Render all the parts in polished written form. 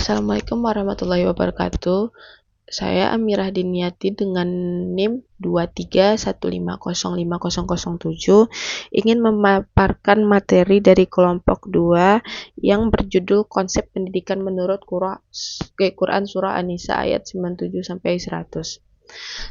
Assalamualaikum warahmatullahi wabarakatuh. Saya Amirah Diniati dengan NIM 231505007 ingin memaparkan materi dari kelompok 2 yang berjudul Konsep Pendidikan Menurut Quran Surah An-Nisa ayat 97 sampai 100.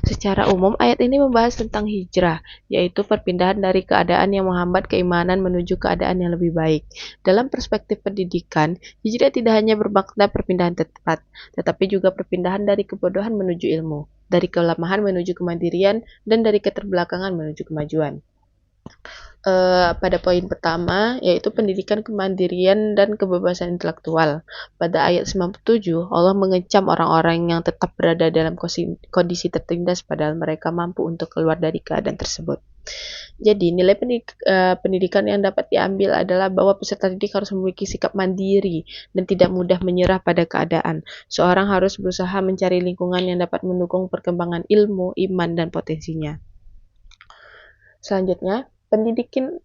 Secara umum, ayat ini membahas tentang hijrah, yaitu perpindahan dari keadaan yang menghambat keimanan menuju keadaan yang lebih baik. Dalam perspektif pendidikan, hijrah tidak hanya bermakna perpindahan tempat, tetapi juga perpindahan dari kebodohan menuju ilmu, dari kelemahan menuju kemandirian, dan dari keterbelakangan menuju kemajuan. Pada poin pertama, yaitu pendidikan kemandirian dan kebebasan intelektual. Pada ayat 97, Allah mengecam orang-orang yang tetap berada dalam kondisi tertindas padahal mereka mampu untuk keluar dari keadaan tersebut. Jadi, nilai pendidikan yang dapat diambil adalah bahwa peserta didik harus memiliki sikap mandiri dan tidak mudah menyerah pada keadaan. Seorang harus berusaha mencari lingkungan yang dapat mendukung perkembangan ilmu, iman, dan potensinya. Selanjutnya,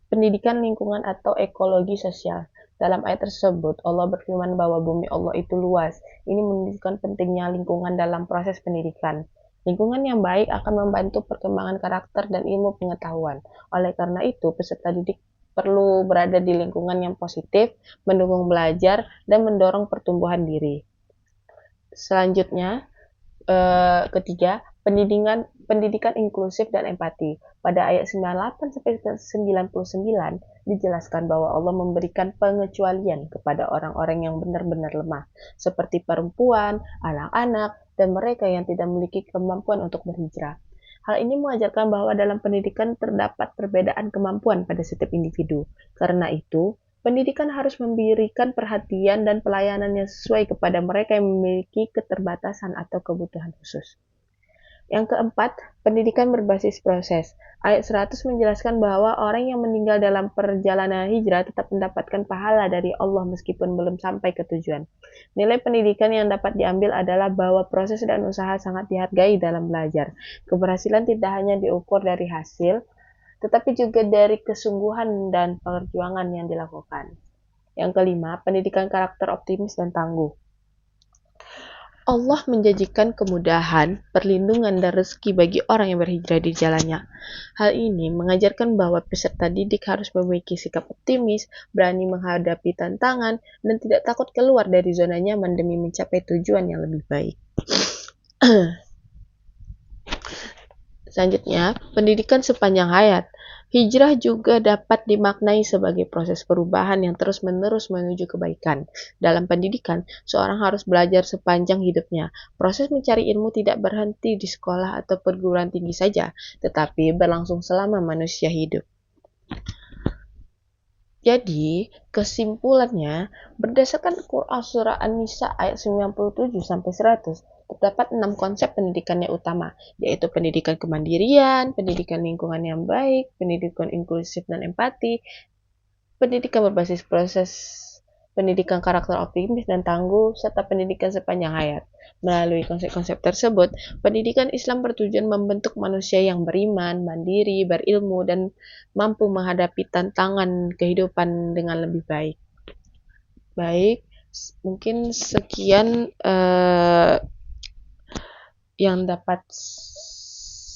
pendidikan lingkungan atau ekologi sosial. Dalam ayat tersebut, Allah berfirman bahwa bumi Allah itu luas. Ini menunjukkan pentingnya lingkungan dalam proses pendidikan. Lingkungan yang baik akan membantu perkembangan karakter dan ilmu pengetahuan. Oleh karena itu, peserta didik perlu berada di lingkungan yang positif, mendukung belajar, dan mendorong pertumbuhan diri. Selanjutnya, ketiga, pendidikan inklusif dan empati. Pada ayat 98-99 dijelaskan bahwa Allah memberikan pengecualian kepada orang-orang yang benar-benar lemah, seperti perempuan, anak-anak, dan mereka yang tidak memiliki kemampuan untuk berhijrah. Hal ini mengajarkan bahwa dalam pendidikan terdapat perbedaan kemampuan pada setiap individu. Karena itu, pendidikan harus memberikan perhatian dan pelayanan yang sesuai kepada mereka yang memiliki keterbatasan atau kebutuhan khusus. Yang keempat, pendidikan berbasis proses. Ayat 100 menjelaskan bahwa orang yang meninggal dalam perjalanan hijrah tetap mendapatkan pahala dari Allah meskipun belum sampai ke tujuan. Nilai pendidikan yang dapat diambil adalah bahwa proses dan usaha sangat dihargai dalam belajar. Keberhasilan tidak hanya diukur dari hasil, tetapi juga dari kesungguhan dan perjuangan yang dilakukan. Yang kelima, pendidikan karakter optimis dan tangguh. Allah menjanjikan kemudahan, perlindungan, dan rezeki bagi orang yang berhijrah di jalannya. Hal ini mengajarkan bahwa peserta didik harus memiliki sikap optimis, berani menghadapi tantangan, dan tidak takut keluar dari zona nyaman demi mencapai tujuan yang lebih baik. Selanjutnya, pendidikan sepanjang hayat. Hijrah juga dapat dimaknai sebagai proses perubahan yang terus-menerus menuju kebaikan. Dalam pendidikan, seorang harus belajar sepanjang hidupnya. Proses mencari ilmu tidak berhenti di sekolah atau perguruan tinggi saja, tetapi berlangsung selama manusia hidup. Jadi, kesimpulannya, berdasarkan Quran Surah An-Nisa ayat 97-100, terdapat 6 konsep pendidikan yang utama, yaitu pendidikan kemandirian, pendidikan lingkungan yang baik, pendidikan inklusif dan empati, pendidikan berbasis proses, pendidikan karakter optimis dan tangguh, serta pendidikan sepanjang hayat. Melalui konsep-konsep tersebut, pendidikan Islam bertujuan membentuk manusia yang beriman, mandiri, berilmu, dan mampu menghadapi tantangan kehidupan dengan lebih baik. Baik, mungkin sekian yang dapat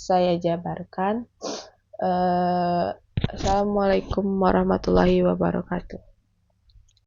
saya jabarkan. Assalamualaikum warahmatullahi wabarakatuh.